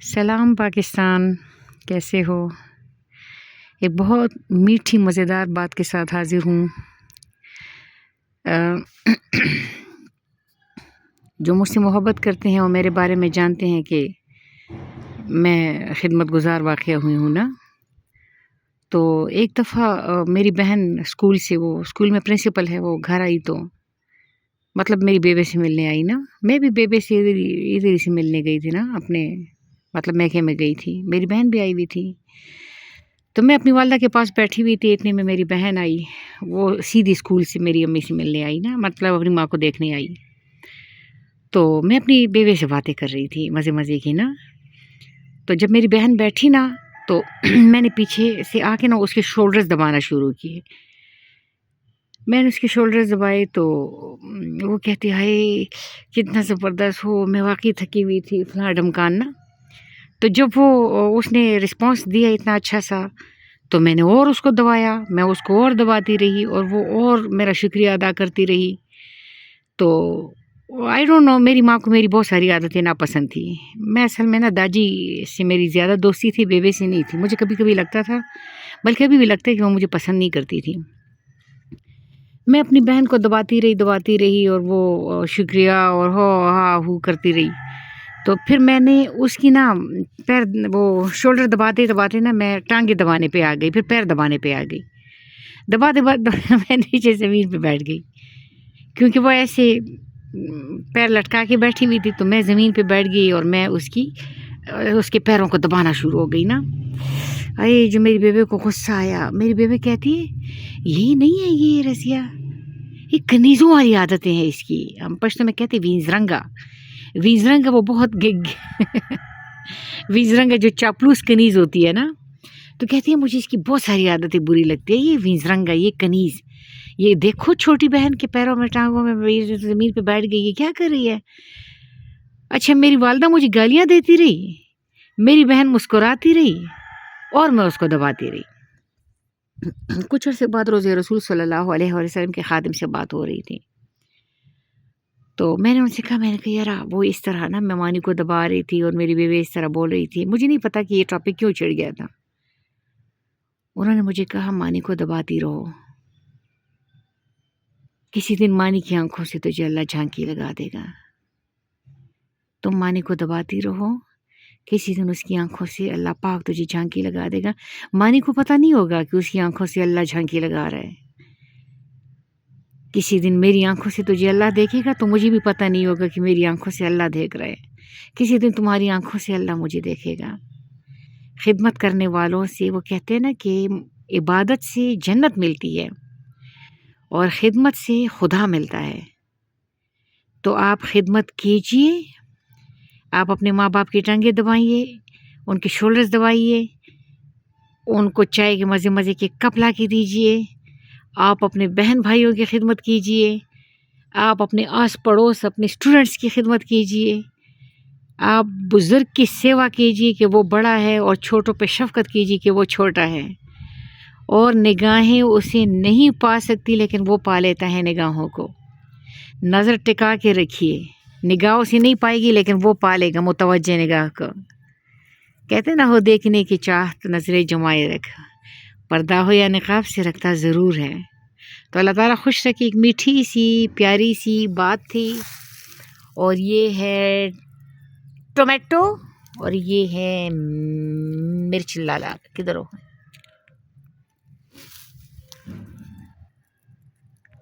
سلام پاکستان، کیسے ہو؟ ایک بہت میٹھی مزیدار بات کے ساتھ حاضر ہوں۔ جو مجھ سے محبت کرتے ہیں اور میرے بارے میں جانتے ہیں کہ میں خدمت گزار واقعہ ہوئی ہوں نا، تو ایک دفعہ میری بہن اسکول میں پرنسپل ہے، وہ گھر آئی تو مطلب میری بیبے سے ملنے آئی نا۔ میں بھی بیبے سے ادھر سے ملنے گئی تھی نا، اپنے مطلب میکے میں گئی تھی، میری بہن بھی آئی ہوئی تھی۔ تو میں اپنی والدہ کے پاس بیٹھی ہوئی تھی، اتنے میں میری بہن آئی، وہ سیدھی اسکول سے میری امی سے ملنے آئی نا، مطلب اپنی ماں کو دیکھنے آئی۔ تو میں اپنی بیوے سے باتیں کر رہی تھی، مزے کی نا۔ تو جب میری بہن بیٹھی نا، تو میں نے پیچھے سے آ کے نا اس کے شولڈرز دبانا شروع کیے۔ میں نے اس کے شولڈرز دبائے تو وہ کہتی ہائے کتنا زبردست ہو، میں واقعی تھکی ہوئی تھی، فلاں ڈمکان نا۔ تو جب اس نے رسپانس دیا اتنا اچھا سا، تو میں نے اور اس کو دبایا، میں اس کو اور دباتی رہی اور وہ اور میرا شکریہ ادا کرتی رہی۔ تو آئی ڈونٹ نو، میری ماں کو میری بہت ساری عادتیں ناپسند تھی۔ میں اصل میں نا داجی سے میری زیادہ دوستی تھی، بیوے سے نہیں تھی۔ مجھے کبھی کبھی لگتا تھا، بلکہ ابھی بھی لگتا ہے کہ وہ مجھے پسند نہیں کرتی تھی۔ میں اپنی بہن کو دباتی رہی اور وہ شکریہ اور ہو کرتی رہی۔ تو پھر میں نے اس کی نا وہ شولڈر دباتے نا میں ٹانگیں دبانے پہ آ گئی، پھر پیر دبانے پہ آ گئی۔ دباتے میں نیچے زمین پہ بیٹھ گئی، کیونکہ وہ ایسے پیر لٹکا کے بیٹھی ہوئی تھی، تو میں زمین پہ بیٹھ گئی اور میں اس کے پیروں کو دبانا شروع ہو گئی نا۔ اے جو میری بیوے کو غصہ آیا، میری بیوے کہتی ہے یہی نہیں ہے یہ رضیہ، یہ کنیزوں والی عادتیں ہیں اس کی۔ ہم پشتو میں کہتے وینزرنگا وہ بہت وینزرنگا جو چاپلوس کنیز ہوتی ہے نا، تو کہتی ہے مجھے اس کی بہت ساری عادتیں بری لگتی ہے، یہ وینزرنگا، یہ کنیز، یہ دیکھو چھوٹی بہن کے پیروں میں ٹانگوں میں زمین پہ بیٹھ گئی، یہ کیا کر رہی ہے؟ اچھا میری والدہ مجھے گالیاں دیتی رہی، میری بہن مسکراتی رہی اور میں اس کو دباتی رہی۔ کچھ عرصے بعد روز رسول صلی اللہ علیہ وسلم کے خادم سے بات ہو رہی تھی، تو میں نے ان سے کہا، یار وہ اس طرح نا میں مانی کو دبا رہی تھی اور میری بیوی اس طرح بول رہی تھی، مجھے نہیں پتا کہ یہ ٹاپک کیوں چڑھ گیا تھا۔ انہوں نے مجھے کہا مانی کو دباتی رہو، کسی دن مانی کی آنکھوں سے تجھے اللہ جھانکی لگا دے گا۔ تم مانی کو دباتی رہو، کسی دن اس کی آنکھوں سے اللہ پاک تجھے جھانکی لگا دے گا۔ مانی کو پتہ نہیں ہوگا کہ اس کی آنکھوں سے اللہ جھانکی لگا رہا ہے۔ کسی دن میری آنکھوں سے تجھے اللہ دیکھے گا تو مجھے بھی پتہ نہیں ہوگا کہ میری آنکھوں سے اللہ دیکھ رہا ہے۔ کسی دن تمہاری آنکھوں سے اللہ مجھے دیکھے گا۔ خدمت کرنے والوں سے وہ کہتے ہیں نا کہ عبادت سے جنت ملتی ہے اور خدمت سے خدا ملتا ہے۔ تو آپ خدمت کیجئے، آپ اپنے ماں باپ کی ٹانگیں دبائیے، ان کے شولڈرز دبائیے، ان کو چائے کے مزے کے کپ لا کے دیجئے، آپ اپنے بہن بھائیوں کی خدمت کیجئے، آپ اپنے آس پڑوس اپنے اسٹوڈنٹس کی خدمت کیجئے، آپ بزرگ کی سیوا کیجئے کہ وہ بڑا ہے اور چھوٹوں پہ شفقت کیجئے کہ وہ چھوٹا ہے۔ اور نگاہیں اسے نہیں پا سکتی لیکن وہ پا لیتا ہے نگاہوں کو۔ نظر ٹکا کے رکھیے، نگاہ اسے نہیں پائے گی لیکن وہ پا لے گا متوجہ نگاہ کو۔ کہتے نہ ہو دیکھنے کی چاہت نظریں جمائے رکھ، پردہ ہو یا نقاب سے رکھتا ضرور ہے۔ تو اللہ تعالیٰ خوش رکھے۔ ایک میٹھی سی پیاری سی بات تھی، اور یہ ہے ٹومیٹو اور یہ ہے مرچ لالا، کدھر ہو؟